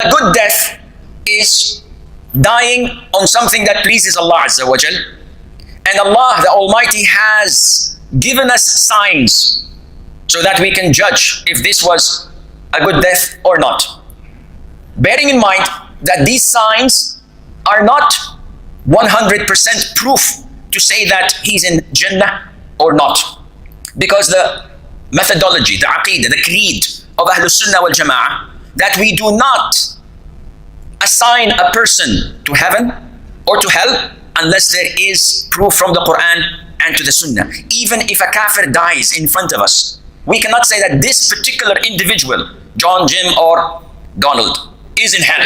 A good death is dying on something that pleases Allah Azza wa Jal. And Allah the Almighty has given us signs so that we can judge if this was a good death or not. Bearing in mind that these signs are not 100% proof to say that he's in Jannah or not. Because the methodology, the Aqidah, the creed of Ahlul Sunnah wal Jama'ah, that we do not assign a person to heaven or to hell unless there is proof from the Quran and to the Sunnah. Even if a kafir dies in front of us, we cannot say that this particular individual, John, Jim, or Donald, is in hell.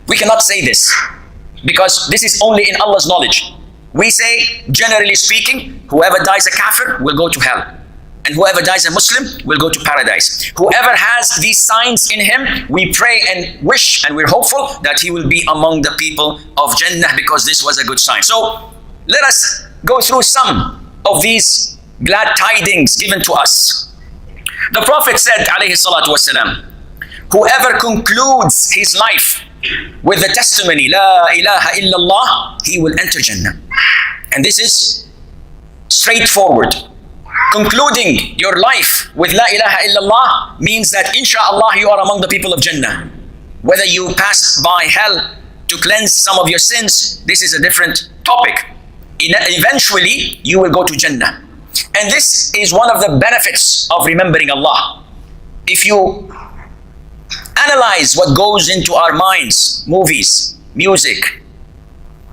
We cannot say this because this is only in Allah's knowledge. We say, generally speaking, whoever dies a kafir will go to hell. And whoever dies a Muslim will go to paradise. Whoever has these signs in him, we pray and wish and we're hopeful that he will be among the people of Jannah because this was a good sign. So let us go through some of these glad tidings given to us. The Prophet said, alayhi salatu wasalam, whoever concludes his life with the testimony, La ilaha illallah, he will enter Jannah. And this is straightforward. Concluding your life with La ilaha illallah means that insha'Allah you are among the people of Jannah. Whether you pass by hell to cleanse some of your sins, this is a different topic. Eventually you will go to Jannah. And this is one of the benefits of remembering Allah. If you analyze what goes into our minds, movies, music,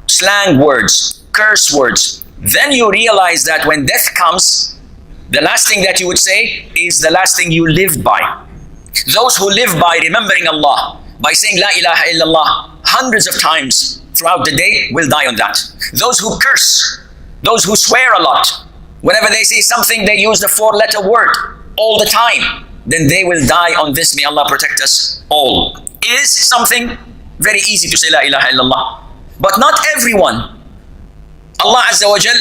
slang words, curse words, then you realize that when death comes, the last thing that you would say is the last thing you lived by. Those who live by remembering Allah, by saying La ilaha illallah hundreds of times throughout the day will die on that. Those who curse, those who swear a lot, whenever they say something they use the 4-letter word all the time, then they will die on this. May Allah protect us all. It is something very easy to say La ilaha illallah, but not everyone, Allah Azza wa Jal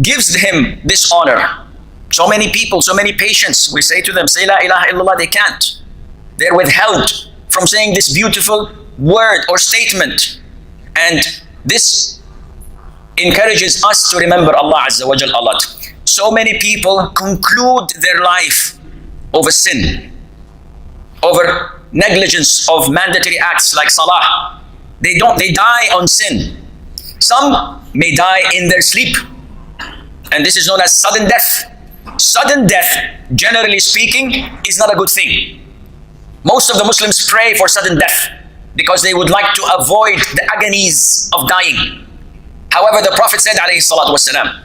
gives him this honor. So many people, so many patients, we say to them, say La ilaha illallah, they can't. They're withheld from saying this beautiful word or statement. And this encourages us to remember Allah Azza wa Jal a lot. So many people conclude their life over sin, over negligence of mandatory acts like salah. They die on sin. Some may die in their sleep. And this is known as sudden death. Sudden death, generally speaking, is not a good thing. Most of the Muslims pray for sudden death because they would like to avoid the agonies of dying. However, the Prophet said, alayhi salatu wasalam,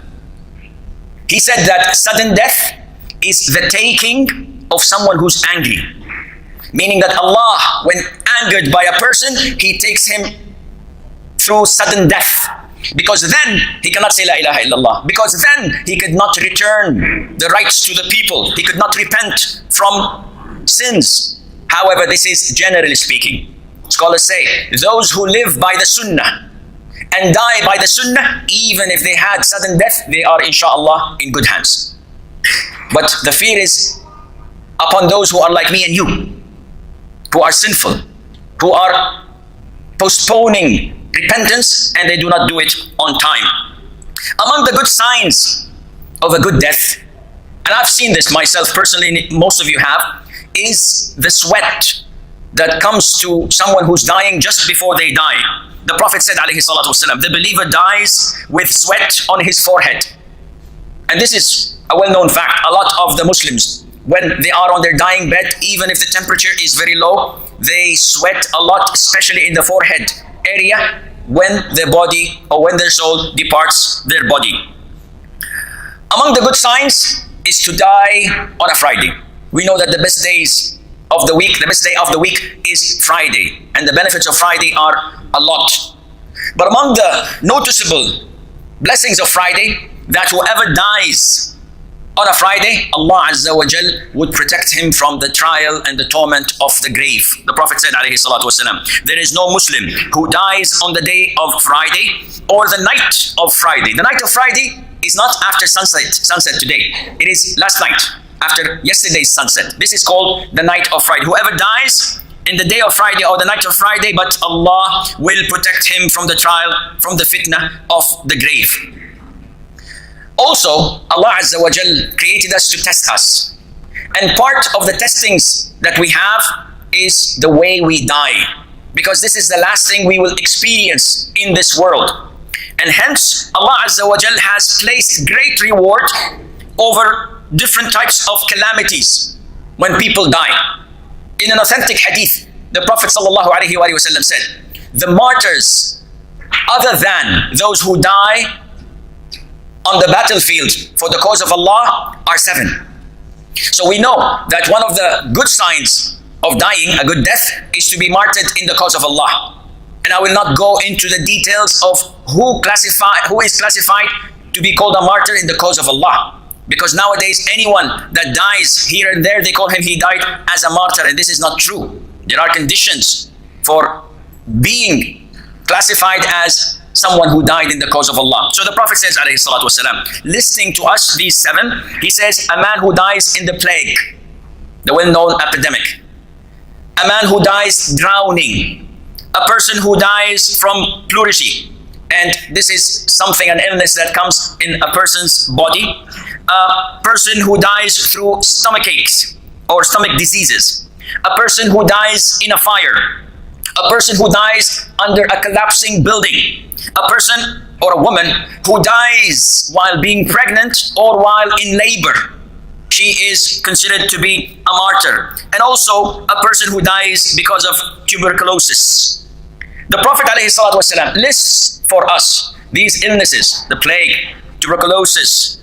he said that sudden death is the taking of someone who's angry. Meaning that Allah, when angered by a person, He takes him through sudden death. Because then he cannot say La ilaha illallah. Because then he could not return the rights to the people. He could not repent from sins. However, this is generally speaking. Scholars say, those who live by the sunnah and die by the sunnah, even if they had sudden death, they are insha'Allah in good hands. But the fear is upon those who are like me and you, who are sinful, who are postponing repentance and they do not do it on time. Among the good signs of a good death, and I've seen this myself personally, most of you have, is the sweat that comes to someone who's dying just before they die. The Prophet said, alayhi salatu wasalam, the believer dies with sweat on his forehead. And this is a well-known fact. A lot of the Muslims, when they are on their dying bed, even if the temperature is very low, they sweat a lot, especially in the forehead area, when their body or when their soul departs their body. Among the good signs is to die on a Friday. We know that the best days of the week, the best day of the week is Friday, and the benefits of Friday are a lot. But among the noticeable blessings of Friday, that whoever dies on a Friday, Allah Azza wa Jal would protect him from the trial and the torment of the grave. The Prophet said, alayhi salatu wasalam, there is no Muslim who dies on the day of Friday or the night of Friday. The night of Friday is not after sunset today. It is last night, after yesterday's sunset. This is called the night of Friday. Whoever dies in the day of Friday or the night of Friday, but Allah will protect him from the trial, from the fitna of the grave. Also, Allah Azza wa Jal created us to test us. And part of the testings that we have is the way we die. Because this is the last thing we will experience in this world. And hence, Allah Azza wa Jal has placed great reward over different types of calamities when people die. In an authentic hadith, the Prophet ﷺ said, the martyrs, other than those who die on the battlefield for the cause of Allah, are 7. So we know that one of the good signs of dying, a good death, is to be martyred in the cause of Allah. And I will not go into the details of who is classified to be called a martyr in the cause of Allah. Because nowadays, anyone that dies here and there, they call him, he died as a martyr, and this is not true. There are conditions for being classified as someone who died in the cause of Allah. So the Prophet says, alayhi salatu wasalam, listing to us these 7, he says, a man who dies in the plague, the well-known epidemic. A man who dies drowning. A person who dies from pleurisy. And this is something, an illness that comes in a person's body. A person who dies through stomach aches or stomach diseases. A person who dies in a fire. A person who dies under a collapsing building. A person or a woman who dies while being pregnant or while in labor. She is considered to be a martyr. And also a person who dies because of tuberculosis. The Prophet ﷺ lists for us these illnesses, the plague, tuberculosis,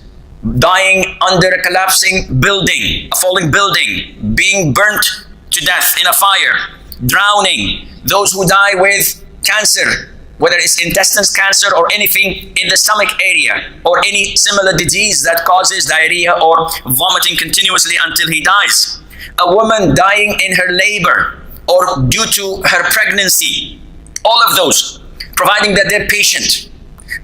dying under a collapsing building, a falling building, being burnt to death in a fire, drowning, those who die with cancer, whether it's intestines cancer or anything in the stomach area, or any similar disease that causes diarrhea or vomiting continuously until he dies. A woman dying in her labor or due to her pregnancy. All of those, providing that they're patient,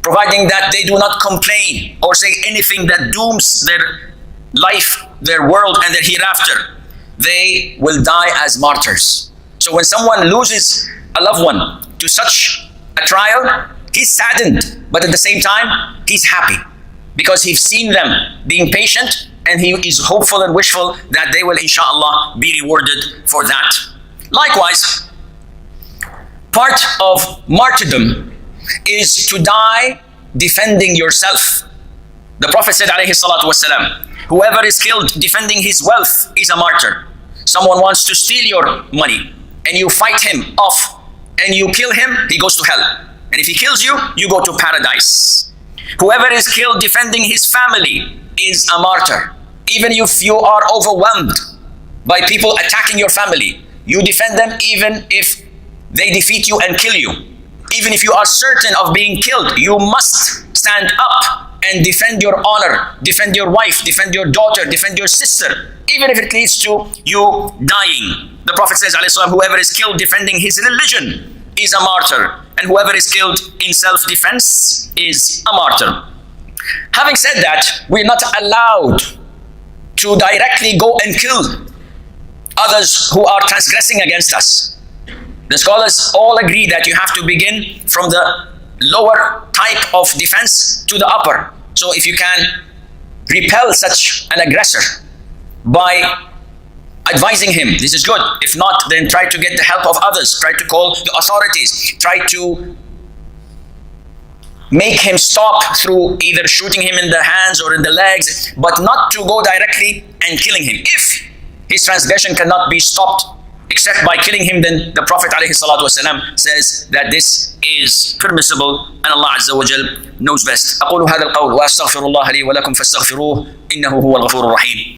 providing that they do not complain or say anything that dooms their life, their world, and their hereafter, they will die as martyrs. So when someone loses a loved one to such a trial, he's saddened, but at the same time, he's happy because he's seen them being patient, and he is hopeful and wishful that they will, inshallah, be rewarded for that. Likewise, part of martyrdom is to die defending yourself. The Prophet said, alayhi salatu wasalam, whoever is killed defending his wealth is a martyr. Someone wants to steal your money and you fight him off and you kill him, he goes to hell. And if he kills you, you go to paradise. Whoever is killed defending his family is a martyr. Even if you are overwhelmed by people attacking your family, you defend them even if they defeat you and kill you. Even if you are certain of being killed, you must stand up and defend your honor, defend your wife, defend your daughter, defend your sister, even if it leads to you dying. The Prophet says, whoever is killed defending his religion is a martyr, and whoever is killed in self-defense is a martyr. Having said that, we're not allowed to directly go and kill others who are transgressing against us. The scholars all agree that you have to begin from the lower type of defense to the upper. So if you can repel such an aggressor by advising him, this is good. If not, then try to get the help of others. Try to call the authorities. Try to make him stop through either shooting him in the hands or in the legs, but not to go directly and killing him. If his transgression cannot be stopped except by killing him, then the Prophet ﷺ says that this is permissible, and Allah Azza wa Jal knows best. أقول هذا القول وأستغفر الله لي ولكم فاستغفروه إنه هو الغفور الرحيم.